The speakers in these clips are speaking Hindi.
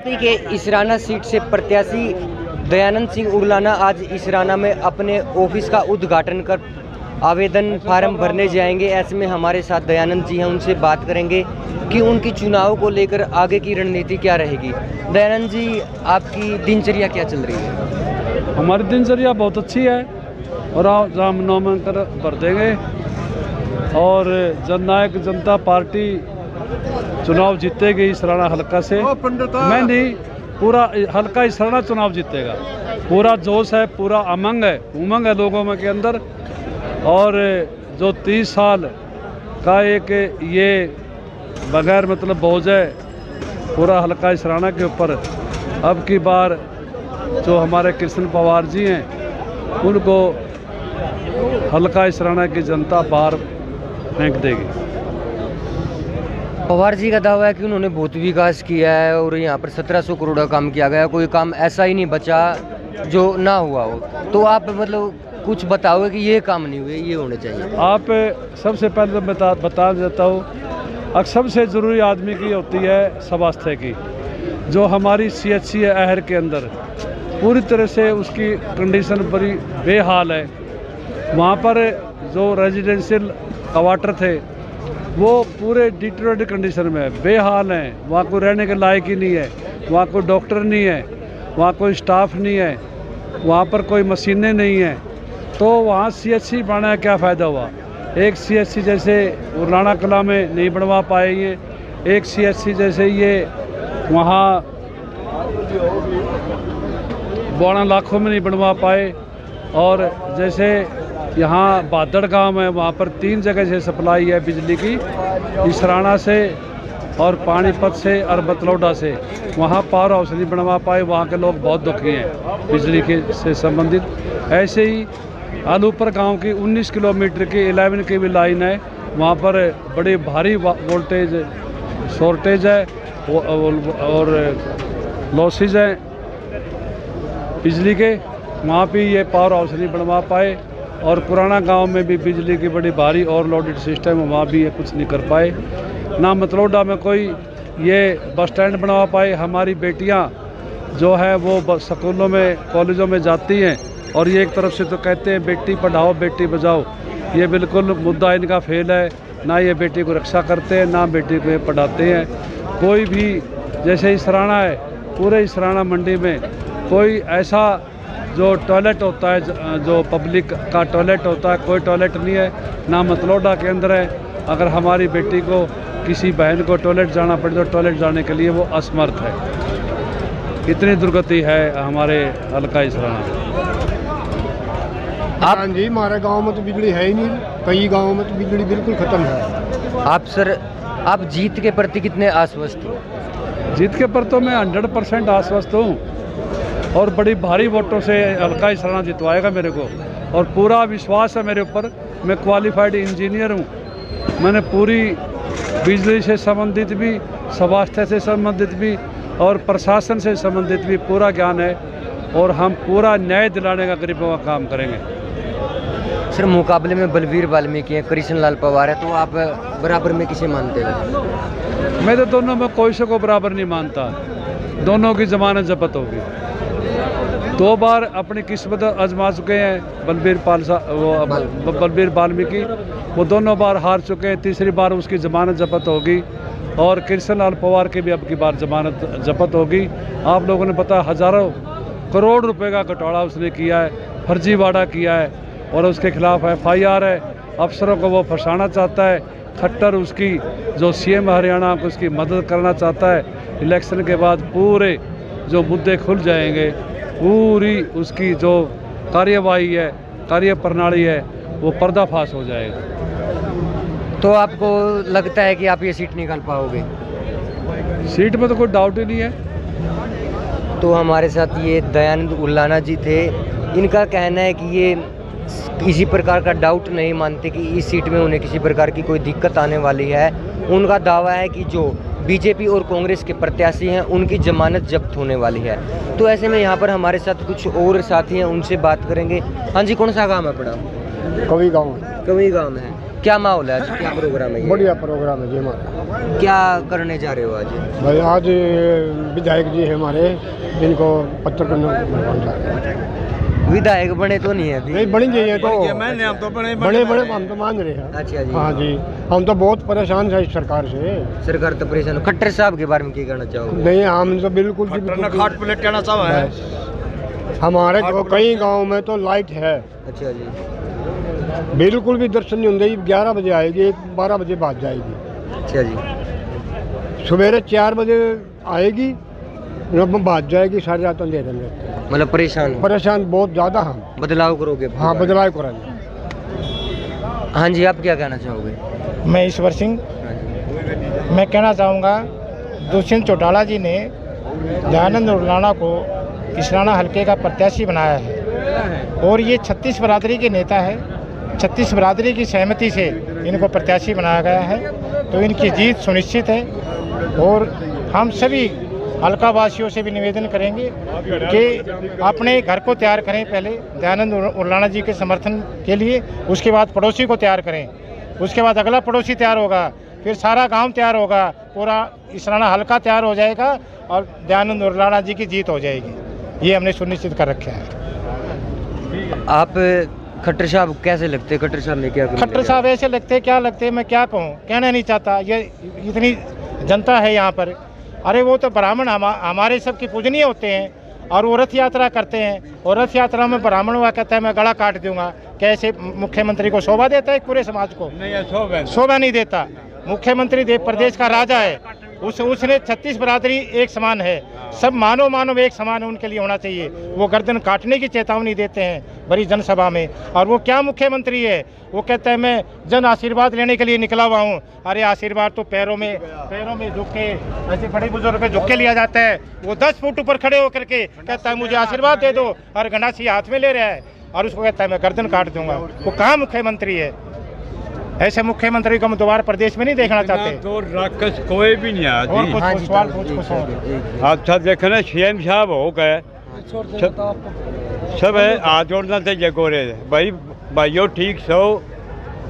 बीजेपी के इसराना सीट से प्रत्याशी दयानंद सिंह उगलाना आज इसराना में अपने ऑफिस का उद्घाटन कर आवेदन फार्म भरने जाएंगे। ऐसे में हमारे साथ दयानंद जी हैं, उनसे बात करेंगे कि उनकी चुनाव को लेकर आगे की रणनीति क्या रहेगी। दयानंद जी, आपकी दिनचर्या क्या चल रही है? हमारी दिनचर्या बहुत अच्छी है और आप राम नामांकन भर देंगे और जननायक जनता पार्टी चुनाव जीतेगी इसराना हल्का से। मैं नहीं, पूरा हल्का इसराना चुनाव जीतेगा। पूरा जोश है, पूरा उमंग है लोगों में के अंदर। और जो 30 साल का एक ये बगैर मतलब बोझ है पूरा हल्का इसराना के ऊपर, अब की बार जो हमारे कृष्ण पवार जी हैं उनको हल्का इसराना की जनता बाहर फेंक देगी। पवार जी का दावा है कि उन्होंने बहुत विकास किया है और यहाँ पर 1700 करोड़ का काम किया गया, कोई काम ऐसा ही नहीं बचा जो ना हुआ हो। तो आप मतलब कुछ बताओगे कि ये काम नहीं हुए, ये होने चाहिए। आप सबसे पहले तो बता देता हूँ, अब सबसे ज़रूरी आदमी की होती है स्वास्थ्य की। जो हमारी CHC है अहर के अंदर, पूरी तरह से उसकी कंडीशन बड़ी बेहाल है। वहाँ पर जो रेजिडेंशियल क्वार्टर थे वो पूरे डिटोरेटेड कंडीशन में है, बेहाल हैं। वहाँ कोई रहने के लायक ही नहीं है, वहाँ कोई डॉक्टर नहीं है, वहाँ कोई स्टाफ नहीं है, वहाँ पर कोई मशीनें नहीं हैं। तो वहाँ CHC बनाने का क्या फ़ायदा हुआ? एक CHC जैसे उरलाना कला में नहीं बनवा पाए ये, एक CHC जैसे ये वहाँ 12 लाखों में नहीं बनवा पाए। और जैसे यहाँ बादड़ गांव है, वहाँ पर 3 जगह से सप्लाई है बिजली की, इसराना से और पानीपत से और बतलौडा से। वहाँ पावर हाउस नहीं बनवा पाए, वहाँ के लोग बहुत दुखी हैं बिजली के से संबंधित। ऐसे ही आलूपर गांव की 19 किलोमीटर की 11 की भी लाइन है, वहाँ पर बड़ी भारी वोल्टेज शॉर्टेज है और लॉसेज हैं बिजली के। वहाँ भी ये पावर हाउस नहीं बनवा पाए। और पुराना गांव में भी बिजली की बड़ी भारी ओवरलोडेड सिस्टम है, वहाँ भी ये कुछ नहीं कर पाए। ना मतलौडा में कोई ये बस स्टैंड बनवा पाए। हमारी बेटियाँ जो है वो स्कूलों में कॉलेजों में जाती हैं और ये एक तरफ से तो कहते हैं बेटी पढ़ाओ बेटी बचाओ, ये बिल्कुल मुद्दा इनका फेल है। ना ये बेटी को रक्षा करते हैं, ना बेटी को ये पढ़ाते हैं। कोई भी जैसे इसराना है, पूरे इसराना मंडी में कोई ऐसा जो टॉयलेट होता है, जो पब्लिक का टॉयलेट होता है, कोई टॉयलेट नहीं है, ना मतलौडा के अंदर है। अगर हमारी बेटी को किसी बहन को टॉयलेट जाना पड़े तो टॉयलेट जाने के लिए वो असमर्थ है। इतनी दुर्गति है हमारे हल्का इसराना। हाँ जी, हमारे गांव में तो बिजली है ही नहीं, कई गांवों में तो बिजली बिल्कुल ख़त्म है। आप सर, आप जीत के प्रति कितने आश्वस्त हो? जीत के प्रति तो मैं 100% आश्वस्त हूँ और बड़ी भारी वोटों से हल्का इसराना जितवाएगा मेरे को। और पूरा विश्वास है मेरे ऊपर। मैं क्वालिफाइड इंजीनियर हूँ, मैंने पूरी बिजली से संबंधित भी, स्वास्थ्य से संबंधित भी और प्रशासन से संबंधित भी पूरा ज्ञान है और हम पूरा न्याय दिलाने का गरीबों का काम करेंगे। सर, मुकाबले में बलवीर वाल्मीकि हैं, कृष्ण लाल पवार है, तो आप बराबर में किसे मानते हो? मैं तो दोनों में कोई से को बराबर नहीं मानता। दोनों की जमानत जब्त होगी। 2 बार अपनी किस्मत आजमा चुके हैं बलवीर वाल्मीकि, वो दोनों बार हार चुके हैं। तीसरी बार उसकी जमानत जब्त होगी और कृष्ण लाल पवार की भी अब की बार जमानत जब्त होगी। आप लोगों ने पता, हज़ारों करोड़ रुपए का घोटाला उसने किया है, फर्जीवाड़ा किया है और उसके खिलाफ FIR है। अफसरों को वो फंसाना चाहता है। खट्टर उसकी जो CM हरियाणा को उसकी मदद करना चाहता है। इलेक्शन के बाद पूरे जो मुद्दे खुल जाएंगे, पूरी उसकी जो कार्यवाही है, कार्य प्रणाली है, वो पर्दाफाश हो जाएगा। तो आपको लगता है कि आप ये सीट निकाल पाओगे? सीट में तो कोई डाउट ही नहीं है। तो हमारे साथ ये दयानंद उगलाना जी थे। इनका कहना है कि ये किसी प्रकार का डाउट नहीं मानते कि इस सीट में उन्हें किसी प्रकार की कोई दिक्कत आने वाली है। उनका दावा है कि जो बीजेपी और कांग्रेस के प्रत्याशी हैं उनकी जमानत जब्त होने वाली है। तो ऐसे में यहाँ पर हमारे साथ कुछ और साथी हैं, उनसे बात करेंगे। हाँ जी, कौन सा गांव है अपना? कवि गांव। कवि गांव है। क्या माहौल है आज, क्या प्रोग्राम है ये? बढ़िया प्रोग्राम है जी हमारा। क्या करने जा रहे हो आज? भाई आज विधायक जी है हमारे, जिनको पत्र करना विधायक बने तो नहीं है अभी? नहीं बनी चाहिए तो मैंने हम तो बड़े बड़े बड़े हम तो मांग रहे हैं। अच्छा जी। हाँ जी, हम तो बहुत परेशान है इस सरकार से। सरकार तो परेशान हो। खट्टर साहब के बारे में क्या कहना चाहोगे? नहीं हम तो बिल्कुल खाट प्लेट कहना चाहा है। हमारे कई गांव में तो लाइट है, अच्छा जी। बिल्कुल भी दर्शन नहीं होंगे। 11 बजे आएगी, 12 बजे बाद जाएगी। अच्छा जी। सवेरे 4 बजे आएगी, बाद जाएगी, सारी रात अंधेरे में रहते हैं। मतलब परेशान बहुत ज़्यादा हम। बदलाव करोगे? हाँ बदलाव करेंगे। हाँ जी, आप क्या कहना चाहोगे? मैं ईश्वर सिंह, हाँ जी। मैं कहना चाहूँगा दुष्यंत चौटाला जी ने दयानंद उर्लाना को इसराना हलके का प्रत्याशी बनाया है और ये 36 बरादरी के नेता है। 36 बरादरी की सहमति से इनको प्रत्याशी बनाया गया है, तो इनकी जीत सुनिश्चित है। और हम सभी हल्का वासियों से भी निवेदन करेंगे कि अपने घर को तैयार करें पहले दयानंद उर्लाना जी के समर्थन के लिए, उसके बाद पड़ोसी को तैयार करें, उसके बाद अगला पड़ोसी तैयार होगा, फिर सारा गांव तैयार होगा, पूरा इसराना हल्का तैयार हो जाएगा और दयानंद उर्लाना जी की जीत हो जाएगी। ये हमने सुनिश्चित कर रखा है। आप खट्टर साहब कैसे लगते हैं? खट्टर साहब में क्या? खट्टर साहब ऐसे लगते क्या लगते, मैं क्या कहूँ, कहना नहीं चाहता। ये इतनी जनता है यहाँ पर, अरे वो तो ब्राह्मण हमारे सबके पूजनीय होते हैं और वो रथ यात्रा करते हैं और रथ यात्रा में ब्राह्मण हुआ कहता है मैं गला काट दूंगा। कैसे मुख्यमंत्री को शोभा देता है पूरे समाज को? नहीं, शोभा नहीं देता। मुख्यमंत्री प्रदेश का राजा है, उसने 36 बरादरी एक समान है, सब मानव एक समान उनके लिए होना चाहिए। वो गर्दन काटने की चेतावनी देते हैं बड़ी जनसभा में, और वो क्या मुख्यमंत्री है? वो कहता है मैं जन आशीर्वाद लेने के लिए निकला हुआ हूँ। अरे आशीर्वाद तो पैरों में झुक के, ऐसे बड़े बुजुर्ग के झुक के लिया जाता है। वो 10 फुट ऊपर खड़े होकर के कहता है मुझे आशीर्वाद दे दो, और गंडासी हाथ में ले रहा है और उसको कहता है मैं गर्दन काट दूंगा। वो कहाँ मुख्यमंत्री है? ऐसे मुख्यमंत्री को हम दोबारा प्रदेश में नहीं देखना चाहते। तो राक्षस कोई भी नहीं और है। कुछ सवाल पूछ अच्छा देखो ना, सीएम साहब हो गए, सब है हाथ जोड़ना चाहिए गोरे भाई, भाइयों ठीक सो,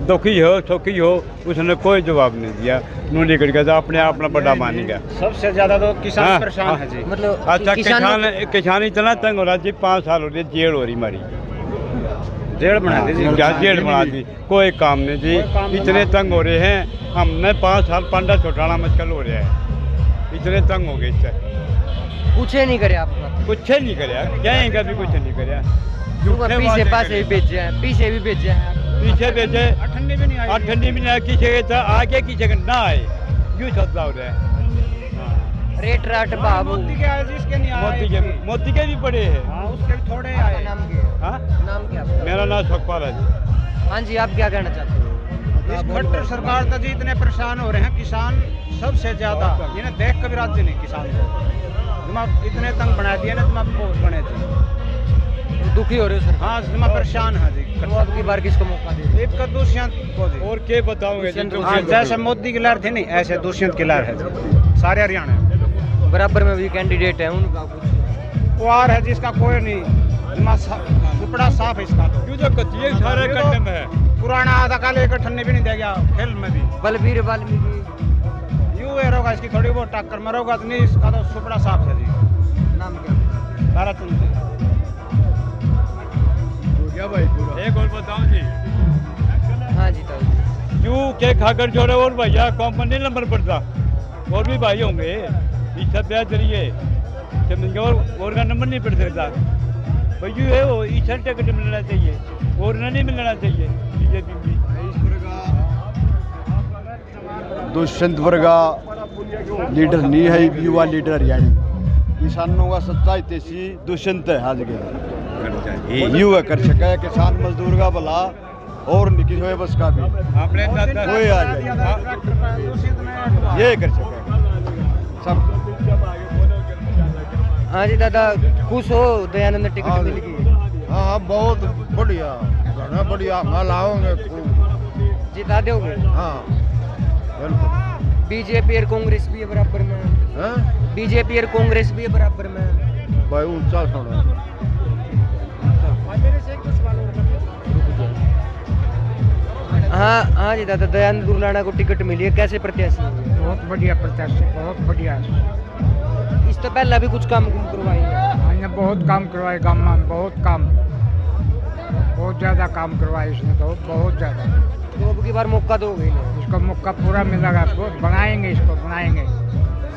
दुखी हो सुखी हो, उसने कोई जवाब नहीं दिया। नू निकल गया अपने आप में बड़ा मान गया। सबसे ज्यादा तो किसान परेशान है जी। मतलब अच्छा किसान इतना तंग हो रहा जी, 5 साल हो रही जेल हो रही हमारी, जेल बना दी, कोई काम नहीं जी। इतने तंग हो रहे हैं, हमने 5 साल पांडा चौटाला मुश्किल हो रहा है, इतने तंग हो गए इससे। कुछ नहीं करे आपका? कुछ नहीं करे, जाएंगे भी कुछ नहीं करे। पीछे पासे भी भेजे हैं, पीछे भी भेजे हैं, पीछे भेजे, ठंडी भी नहीं आई, किसी आगे किसी ना आए, यूँ सदला हो रहा है। रेट राट भाव मोती के भी पड़े हैं, उसके भी थोड़े आपका नाम क्या है? हाँ? नाम क्या है? मेरा नाम सुखपाल है जी। हाँ जी, आप क्या कहना चाहते हो? इस खट्टर सरकार तो जी इतने परेशान हो रहे हैं, किसान सबसे ज्यादा, इन्हें देख कभी राज्य नहीं किसान को, तुम इतने तंग बना दिए ना, तुम बहुत बने थे, दुखी हो रहे हो सर? हाँ तुम परेशान है जी। तो अब की बार किसको मौका दे? एक का दुष्यंत को जी। और क्या बताओगे? हाँ, जैसे मोदी की लहर थी नहीं, ऐसे दुष्यंत की लहर है जी। सारे हरियाणा बराबर में भी कैंडिडेट है उनका कुछ? वो आ रहा है जिसका कोई नहीं, बड़ा साफ है इसका तो। क्यों जो कच्ची सारे कट्टे में है, पुराना आधा काल एक ठन्ने भी नहीं दे गया खेल में भी। बलबीर वाल्मीकि यूँ है रोगा, इसकी थोड़ी बहुत टक्कर में रोगा तो नहीं, इसका तो सुपड़ा साफ है जी। नाम क्या? भारत एक और बताऊं जी, हाँ जी ताऊ जी। क्यों के खाकर जोड़े और भैया कंपनी नंबर पड़ता, और भी भाई होंगे इस सब ब्याज जरिए और का नंबर नहीं पड़ सकता भाई, है वो इस टिकट मिलना चाहिए और नहीं मिलना चाहिए। बीजेपी दुष्यंत वर्गा लीडर नहीं है, युवा लीडर हरियाणा किसानों का सच्चा हितैषी दुष्यंत है। आज के युवा कर सका है किसान मजदूर का भला, और किसी हो बस का भी कोई आ जाए ये कर सका सब। हाँ जी दादा, खुश हो दयानंद टिकट मिल गई? हाँ बहुत बढ़िया, घना बढ़िया, हम लाओगे खूब जिता दोगे? हाँ बिल्कुल। बीजेपी और कांग्रेस भी है बराबर में? बीजेपी और कांग्रेस भी है बराबर में? भाई ऊंचा छोड़ा। हाँ जी दादा, दयानंद उर्लाना को टिकट मिली है, कैसे प्रत्याशी हैं? बहुत बढ़िया प्रत्याशी, बहुत बढ़िया। इस तो पहले भी कुछ काम करवाए हैं? हमने बहुत काम करवाए गाँव में, बहुत ज़्यादा काम करवाए इसने तो, बहुत ज़्यादा। तो अब की बार मौका दोगे इन्हें? इसको मौका पूरा मिलेगा, तो बनाएंगे, इसको बनाएंगे।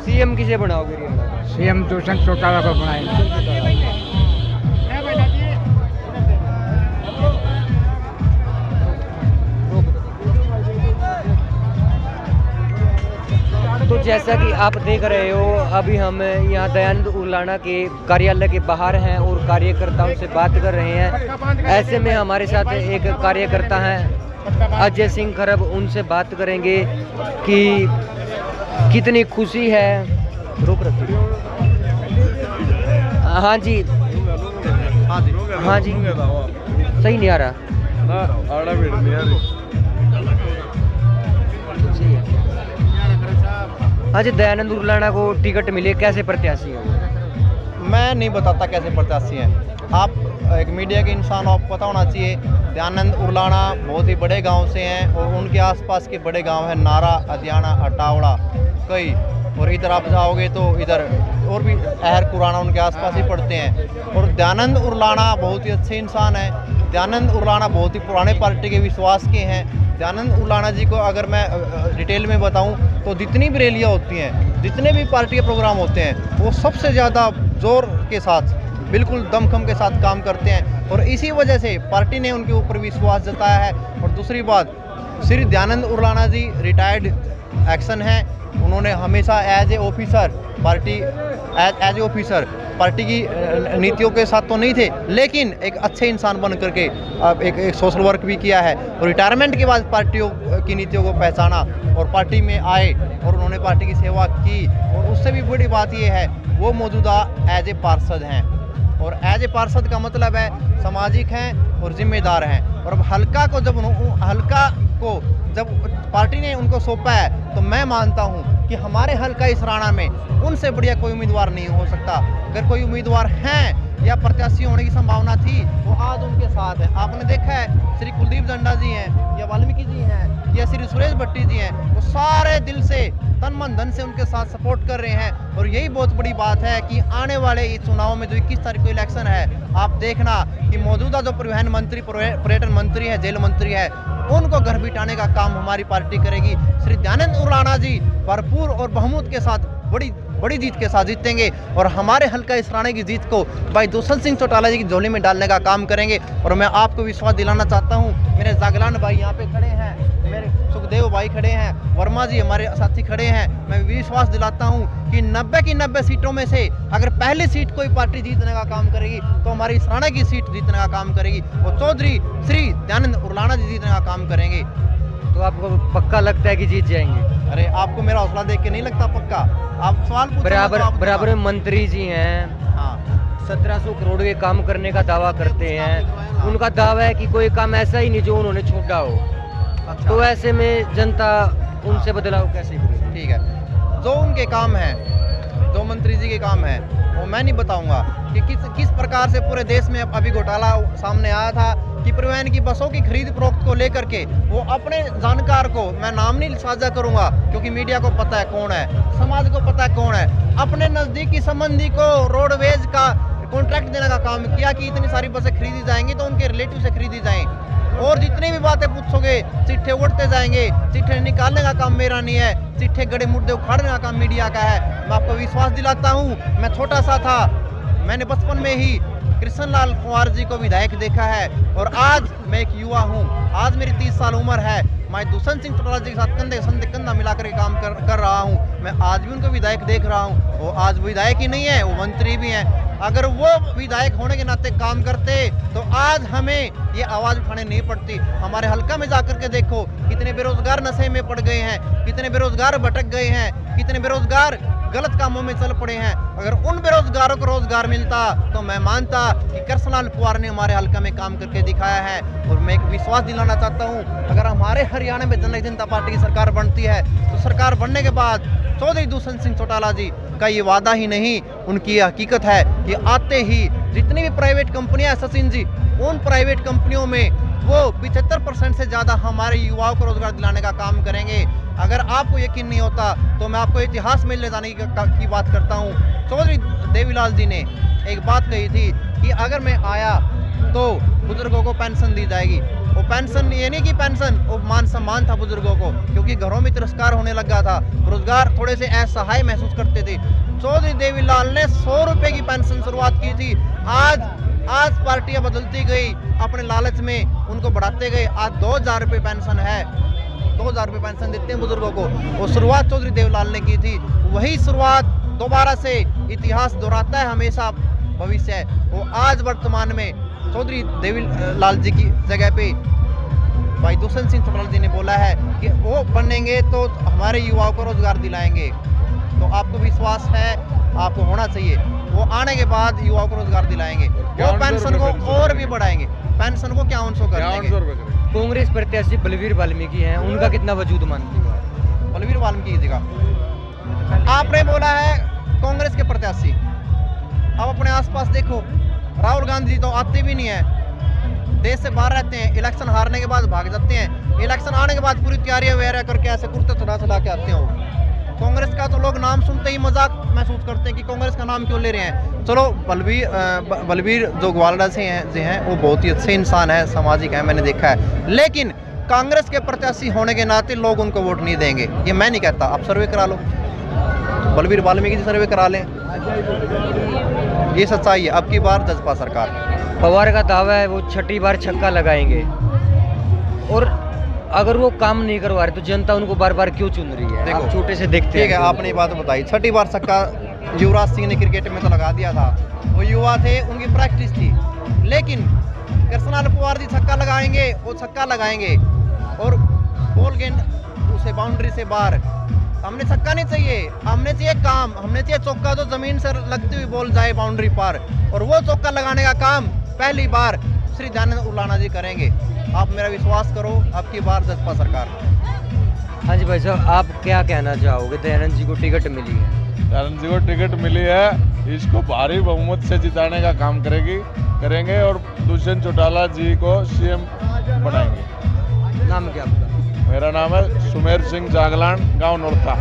सीएम किसे बनाओगे हरियाणा? सीएम दुष्यंत चौटाला को बनाएंगे। तो जैसा कि आप देख रहे हो, अभी हम यहाँ दयानंद उर्लाना के कार्यालय के बाहर हैं और कार्यकर्ताओं से बात कर रहे हैं। ऐसे में हमारे साथ एक कार्यकर्ता हैं अजय सिंह खरब, उनसे बात करेंगे कि कितनी खुशी है। रोक रखिए। हाँ जी, हाँ जी, सही नहीं आ रहा। सही है। हाँ जी, दयानंद उर्लाना को टिकट मिली, कैसे प्रत्याशी है? मैं नहीं बताता कैसे प्रत्याशी हैं। आप एक मीडिया के इंसान, आपको पता होना चाहिए। दयानंद उर्लाना बहुत ही बड़े गांव से हैं और उनके आसपास के बड़े गांव हैं नारा, अदियाना, अटावड़ा, कई। और इधर आप जाओगे तो इधर और भी अहर कुराना उनके आसपास ही पड़ते हैं। और दयानंद उर्लाना बहुत ही अच्छे इंसान हैं। दयानंद उर्लाना बहुत ही पुराने पार्टी के विश्वास के हैं। दयानंद उर्लाना जी को अगर मैं डिटेल में बताऊं तो जितनी भी रैलियाँ होती हैं, जितने भी पार्टी के प्रोग्राम होते हैं, वो सबसे ज़्यादा जोर के साथ, बिल्कुल दमखम के साथ काम करते हैं। और इसी वजह से पार्टी ने उनके ऊपर विश्वास जताया है। और दूसरी बात, श्री दयानंद उर्लाना जी रिटायर्ड एक्शन हैं। उन्होंने हमेशा as a officer party as a officer party की नीतियों के साथ तो नहीं थे, लेकिन एक अच्छे इंसान बन करके एक सोशल वर्क भी किया है। और रिटायरमेंट के बाद पार्टियों की नीतियों को पहचाना और पार्टी में आए और उन्होंने पार्टी की सेवा की। और उससे भी बड़ी बात ये है, वो मौजूदा एज ए पार्षद हैं। और एज ए पार्षद का मतलब है सामाजिक हैं और जिम्मेदार हैं। और अब हल्का को जब पार्टी ने उनको सौंपा है, तो मैं मानता हूं कि हमारे हल्का इसराना में उनसे बढ़िया कोई उम्मीदवार नहीं हो सकता। अगर कोई उम्मीदवार हैं या प्रत्याशी होने की संभावना थी, वो आज उनके साथ है। आपने देखा है, श्री कुलदीप जंडा जी हैं या वाल्मीकि जी हैं या श्री सुरेश भट्टी जी हैं, वो सारे दिल से, तन मन धन से उनके साथ सपोर्ट कर रहे हैं। और यही बहुत बड़ी बात है कि आने वाले इस चुनाव में जो 21 तारीख को इलेक्शन है, आप देखना कि मौजूदा जो परिवहन मंत्री, पर्यटन मंत्री है, जेल मंत्री है, उनको घर बिठाने का काम हमारी पार्टी करेगी। श्री दयानंद उर्लाना जी भरपूर और बहुमत के साथ बड़ी जीत के साथ जीतेंगे और हमारे हल्का इसराना की जीत को भाई दुष्यंत सिंह चौटाला जी की झोली में डालने का काम करेंगे। और मैं आपको विश्वास दिलाना चाहता हूं, मेरे जागलान भाई यहाँ पे खड़े हैं, मेरे सुखदेव भाई खड़े हैं, वर्मा जी हमारे साथी खड़े हैं। मैं विश्वास दिलाता हूं कि 90 की 90 सीटों में से अगर पहली सीट कोई पार्टी जीतने का काम करेगी तो हमारी इसराना की सीट जीतने का काम करेगी और चौधरी श्री दयानंद उर्लाना जी जीतने का काम करेंगे। तो आपको पक्का लगता है कि जीत जाएंगे? अरे आपको मेरा हौसला देख के नहीं लगता पक्का? आप सवाल पूछो। बराबर मंत्री जी हैं, हाँ, 1700 करोड़ के काम करने का दावा करते हैं। उनका दावा है कि कोई काम ऐसा ही नहीं जो उन्होंने छोड़ा हो। अच्छा। तो ऐसे में जनता उनसे बदलाव कैसे करेगी? ठीक है, जो उनके काम है, जो मंत्री जी के काम है, वो मैं नहीं बताऊंगा कि किस प्रकार से पूरे देश में अभी घोटाला सामने आया था कि परिवहन की बसों की खरीद फरोख्त को लेकर के वो अपने जानकार को, मैं नाम नहीं साझा करूंगा क्योंकि मीडिया को पता है कौन है, समाज को पता है कौन है, अपने नज़दीकी संबंधी को रोडवेज का कॉन्ट्रैक्ट देने का काम किया कि इतनी सारी बसें खरीदी जाएंगी तो उनके रिलेटिव से खरीदी जाएं। और जितनी भी बातें पूछोगे, चिट्ठे उड़ते जाएंगे। चिट्ठे निकालने का काम मेरा नहीं है, चिट्ठे गड़े मुर्दे उखाड़ने का काम मीडिया का है। मैं आपको विश्वास दिलाता हूँ, मैं छोटा सा था, मैंने बचपन में ही कृष्णलाल कुमार जी को विधायक देखा है और आज मैं एक युवा हूँ, आज मेरी 30 साल उम्र है। मैं दुष्यंत सिंह चौटाला जी के साथ कंधे से कंधा मिलाकर काम कर रहा हूँ। मैं आज भी उनको विधायक देख रहा हूँ। वो आज विधायक ही नहीं है, वो मंत्री भी हैं। अगर वो विधायक होने के नाते काम करते तो आज हमें ये आवाज़ उठाने नहीं पड़ती। हमारे हल्का में जाकर के देखो, कितने बेरोजगार नशे में पड़ गए हैं, कितने बेरोजगार भटक गए हैं, कितने बेरोजगार गलत कामों में चल पड़े हैं। अगर उन बेरोजगारों को रोजगार मिलता तो मैं मानता कि कृष्णलाल कुमार ने हमारे हल्का में काम करके दिखाया है। और मैं एक विश्वास दिलाना चाहता हूं, अगर हमारे हरियाणा में जननायक जनता पार्टी की सरकार बनती है तो सरकार बनने के बाद चौधरी दुष्यंत सिंह चौटाला जी का ये वादा ही नहीं, उनकी ये हकीकत है कि आते ही जितनी भी प्राइवेट कंपनियां हैं सचिन जी, उन प्राइवेट कंपनियों में वो 75% से ज़्यादा हमारे युवाओं को रोजगार दिलाने का काम करेंगे। अगर आपको यकीन नहीं होता तो मैं आपको इतिहास में ले जाने की बात करता हूँ। चौधरी देवीलाल जी ने एक बात कही थी कि अगर मैं आया तो बुजुर्गों को पेंशन दी जाएगी। वो पेंशन ये नहीं कि पेंशन, वो मान सम्मान था बुजुर्गों को, क्योंकि घरों में तिरस्कार होने लगा था, रोजगार थोड़े से असहाय महसूस करते थे। चौधरी देवीलाल ने 100 रुपये की पेंशन शुरुआत की थी। आज पार्टियां बदलती गई, अपने लालच में उनको बढ़ाते गए। आज 2000 रुपये पेंशन है, 2000 रुपये पेंशन देते हैं बुजुर्गों को। वो शुरुआत चौधरी देवीलाल ने की थी, वही शुरुआत दोबारा से इतिहास दोहराता है हमेशा भविष्य है। वो आज वर्तमान में चौधरी देवीलाल जी की जगह पे भाई दुष्यंत सिंह चौटाला जी ने बोला है कि वो बनेंगे तो हमारे युवाओं को रोजगार दिलाएंगे। तो आपको विश्वास है, आपको होना चाहिए। वो आने के बाद युवाओं को रोजगार दिलाएंगे, वो पेंशन को और भी बढ़ाएंगे। पेंशन को क्या 900 कर देंगे। कांग्रेस प्रत्याशी बलवीर वाल्मीकि हैं, उनका कितना वजूद मानते हो आप? बलवीर वाल्मीकि जी का आपने बोला है कांग्रेस के प्रत्याशी, अब अपने आसपास देखो, राहुल गांधी जी तो आते भी नहीं है, देश से बाहर रहते हैं, इलेक्शन हारने के बाद भाग जाते हैं, इलेक्शन आने के बाद पूरी तैयारियां वगैरह करके ऐसे कुर्ते चला के आते हैं। कांग्रेस का तो लोग नाम सुनते ही मजाक महसूस करते हैं कि कांग्रेस का नाम क्यों ले रहे हैं। चलो बलवीर जो ग्वालड़ा से हैं वो बहुत ही अच्छे इंसान है, सामाजिक है, मैंने देखा है, लेकिन कांग्रेस के प्रत्याशी होने के नाते लोग उनको वोट नहीं देंगे। ये मैं नहीं कहता, आप सर्वे करा लो, बलवीर वाल्मीकि जी सर्वे करा लें, ये सच्चाई है। अब की बार जसपा सरकार। पवार का दावा है वो 6ठी बार छक्का लगाएंगे, और अगर वो काम नहीं करवा रहे तो जनता उनको बार बार क्यों चुन रही है? देखो, आप छोटे से देखते हैं। ठीक है, आपने ये बात बताई, 6ठी बार छक्का युवराज सिंह ने क्रिकेट में तो लगा दिया था, वो युवा थे, उनकी प्रैक्टिस थी, लेकिन कृष्णलाल पवार जी छक्का लगाएंगे, वो छक्का लगाएंगे और बॉल गेंद उसे बाउंड्री से बाहर। हमने छक्का नहीं चाहिए, हमने चाहिए काम, हमने चाहिए चौका जो जमीन से लगती हुई बॉल जाए बाउंड्री पर, और वो चौका लगाने का काम पहली बार श्री दयानंद उर्लाना जी करेंगे। आप मेरा विश्वास करो, अब की बार जसपा सरकार। हाँ जी भाई साहब, आप क्या कहना चाहोगे? दयानंद जी को टिकट मिली है, दयानंद जी को टिकट मिली है, इसको भारी बहुमत से जिताने का काम करेंगे और दुष्यंत चौटाला जी को सीएम बनाएंगे। नाम क्या आपका? मेरा नाम है सुमेर सिंह जागलान, गांव नोरथा।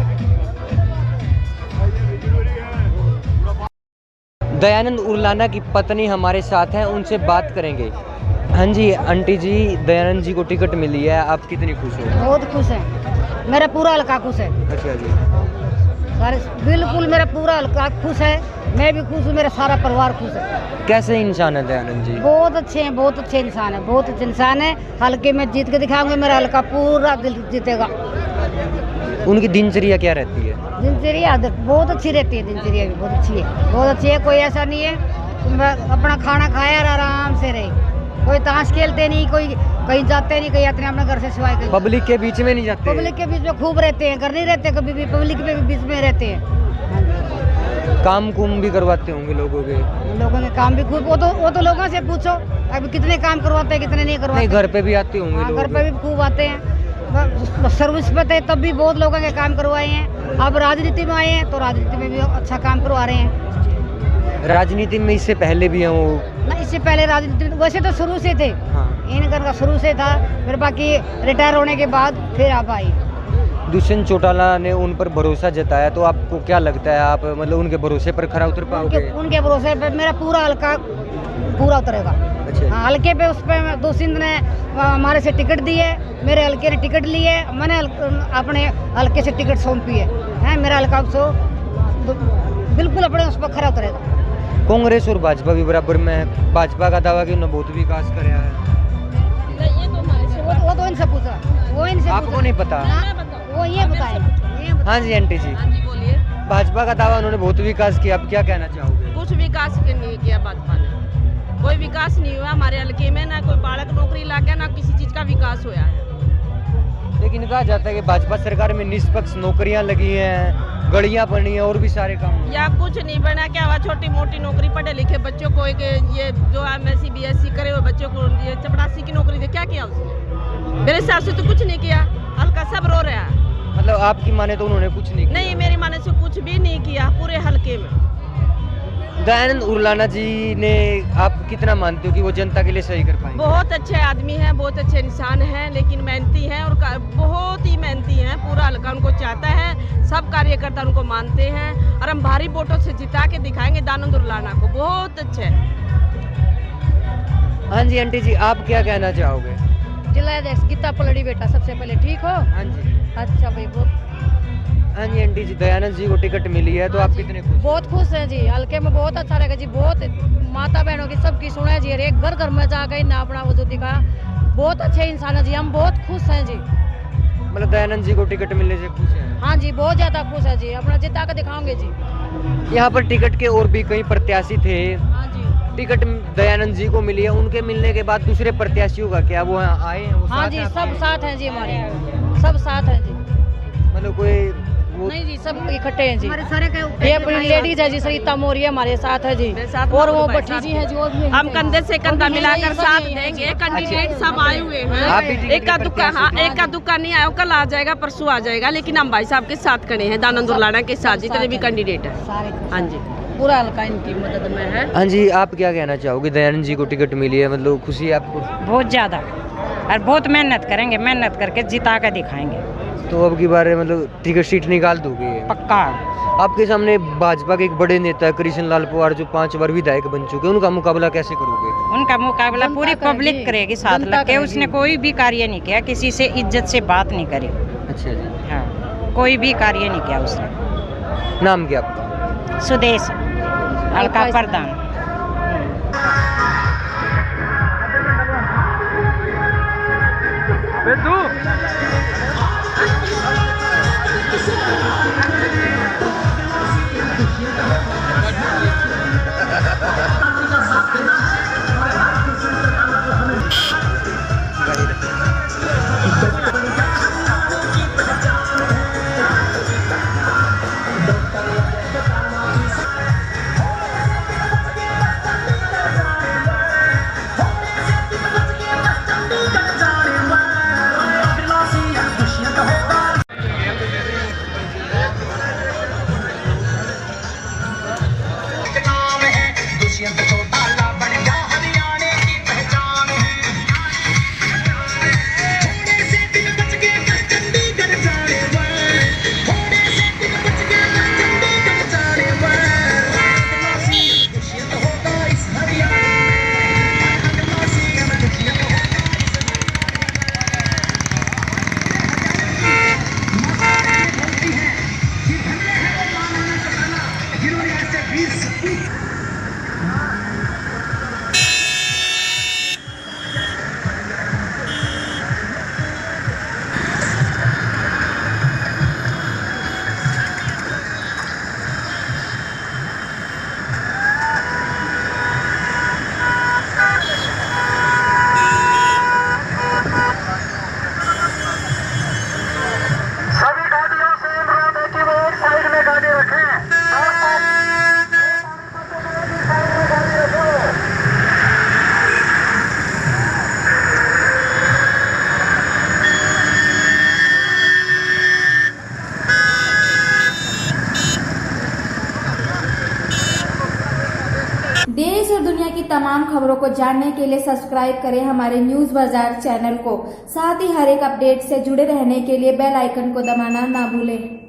दयानंद उर्लाना की पत्नी हमारे साथ हैं, उनसे बात करेंगे। हाँ जी आंटी जी, दयानंद जी को टिकट मिली है, आप कितनी खुश हो? बहुत खुश है, मेरा पूरा हल्का खुश है। अच्छा जी, सारे बिल्कुल मेरा पूरा हल्का खुश है, मैं भी खुश हूँ, मेरा सारा परिवार खुश है। कैसे इंसान है दयानंद जी? बहुत अच्छे हैं, बहुत अच्छे इंसान है, बहुत अच्छे इंसान है। हल्के में जीत के दिखाऊंगे, मेरा हल्का पूरा दिल जीतेगा। उनकी दिनचर्या क्या रहती है? दिनचर्या बहुत अच्छी रहती है, दिनचर्या भी बहुत अच्छी है, बहुत अच्छी है। कोई ऐसा नहीं है, अपना खाना खाया और आराम से रहे, कोई ताश खेलते नहीं, कोई कहीं जाते नहीं, कहीं आते नहीं, अपने घर से सिवाय कहीं। पब्लिक के बीच में नहीं जाते? पब्लिक के बीच में खूब रहते हैं, घर नहीं रहते कभी भी, पब्लिक के बीच में रहते हैं। काम कुम भी करवाते होंगे लोगों के काम भी खूब, वो तो लोगों से पूछो अभी कितने काम करवाते हैं, कितने नहीं करवाते। नहीं, घर पे भी आते होंगे लोग? घर पे भी खूब आते हैं, सर्विस पे थे तब भी बहुत लोगों के काम करवाए हैं। अब राजनीति में आए हैं तो राजनीति में भी अच्छा काम करवा रहे हैं। राजनीति में इससे पहले भी हैं वो? ना, इससे पहले राजनीति में वैसे तो शुरू से थे। हाँ। इनका शुरू से था, फिर बाकी रिटायर होने के बाद फिर आप आई। दुष्यंत चौटाला ने उन पर भरोसा जताया, तो आपको क्या लगता है, आप मतलब उनके भरोसे पर खरा उतर पाओगे? उनके भरोसे पर मेरा पूरा हल्का पूरा उतरेगा। अच्छा। हाँ, हल्के पे उस पर दुष्यंत ने हमारे से टिकट दी है, मेरे हल्के ने टिकट ली है, मैंने अपने हल्के से टिकट सौंपी है, मेरा हल्का उसको बिल्कुल अपने उस पर खरा उतरेगा। कांग्रेस और भाजपा भी बराबर में है, भाजपा का दावा कि उन्होंने बहुत विकास कराया है। वो तो इनसे पूछा, वो इनसे आपको नहीं पता? वो ये बताए। हाँ जी आंटी जी, बोलिए। भाजपा का दावा उन्होंने बहुत विकास किया, आप क्या कहना चाहोगे? कुछ विकास नहीं किया भाजपा ने, कोई विकास नहीं हुआ हमारे हल्के में, ना कोई बालक नौकरी लग गया, ना किसी चीज का विकास हुआ है। लेकिन कहा जाता है कि भाजपा सरकार में निष्पक्ष नौकरियां लगी हैं, गड़ियां बनी हैं, और भी सारे काम। या कुछ नहीं बना, क्या हुआ, छोटी मोटी नौकरी, पढ़े लिखे बच्चों को एक ये जो MSc BSc करे हुए बच्चों को ये चपरासी की नौकरी दे, क्या किया उसने? मेरे हिसाब से तो कुछ नहीं किया, हल्का सब रो रहा है। मतलब आपकी माने तो उन्होंने कुछ नहीं किया? नहीं, मेरी माने से कुछ भी नहीं किया पूरे हल्के में। दयानंद उरलाना जी ने आप कितना मानते हो कि वो जनता के लिए सही कर पाएंगे? बहुत अच्छे आदमी हैं, बहुत अच्छे इंसान हैं, लेकिन मेहनती हैं और बहुत ही मेहनती हैं। पूरा हल्का उनको चाहता है, सब कार्यकर्ता उनको मानते हैं और हम भारी वोटों से जिता के दिखाएंगे दयानंद उरलाना को। बहुत अच्छे। हाँ जी आंटी जी, आप क्या कहना चाहोगे? जिला अध्यक्ष गीता पलड़ी बेटा, सबसे पहले ठीक हो? हाँ जी। अच्छा भाई, बहुत हाँ जी आंटी जी, दयानंद जी को टिकट मिली है तो आप कितने खुश? बहुत खुश हैं जी। हल्के में बहुत अच्छा रहेगा जी। बहुत माता बहनों की सबकी सुने जी, एक घर घर में जा गई ना अपना वजूद दिखाया। बहुत अच्छे इंसान है जी, हम बहुत खुश हैं जी। मतलब दयानंद जी को टिकट मिलने से खुश हैं? हाँ जी, बहुत ज्यादा खुश है जी। अपना जिता कर दिखाओगे जी। यहाँ पर टिकट के और भी कई प्रत्याशी थे। हाँ जी। टिकट दयानंद जी को मिली है, उनके मिलने के बाद दूसरे प्रत्याशियों का क्या, वो आए हैं? वो हाँ साथ जी, हैं सब आपके? साथ हैं जी, हमारे सब साथ हैं जी। मतलब कोई वो नहीं जी, सब इकट्ठे हैं जी। ये अपनी लेडीज है जी, सरिता मौर्य हमारे साथ है जी, और वो भट्टी जी है जी, वो भी हैं। हम कंधे से कंधा मिलाकर साथ देंगे। कैंडिडेट सब आए हुए हैं, एक का दुक्का, हाँ एक का दुक्का नहीं आया, कल आ जाएगा, परसों आ जाएगा, लेकिन हम भाई साहब के साथ खड़े हैं, दयानंद उरलाना के साथ, जितने भी कैंडिडेट है। हाँ जी, पूरा हल्का इनकी मदद में है। हाँ जी, आप क्या कहना चाहोगे? दयानंद जी को टिकट मिली है, मतलब खुशी है आपको? बहुत ज़्यादा, और बहुत मेहनत करेंगे, मेहनत करके जिता कर दिखाएंगे। तो अब की बार मतलब टिकट सीट निकाल दोगे? पक्का। आपके सामने भाजपा के एक बड़े नेता कृष्ण लाल पवार जो 5 बार विधायक बन चुके हैं, उनका मुकाबला कैसे करोगे? उनका मुकाबला पूरी पब्लिक करेगी साथ लग के। उसने कोई भी कार्य नहीं किया, किसी से इज्जत से बात नहीं करी। अच्छा जी। हाँ, कोई भी कार्य नहीं किया उसने। नाम क्या आपका? सुदेश हल्का प्रधान। देश और दुनिया की तमाम खबरों को जानने के लिए सब्सक्राइब करें हमारे न्यूज बाजार चैनल को। साथ ही हर एक अपडेट से जुड़े रहने के लिए बेल आइकन को दबाना ना भूलें।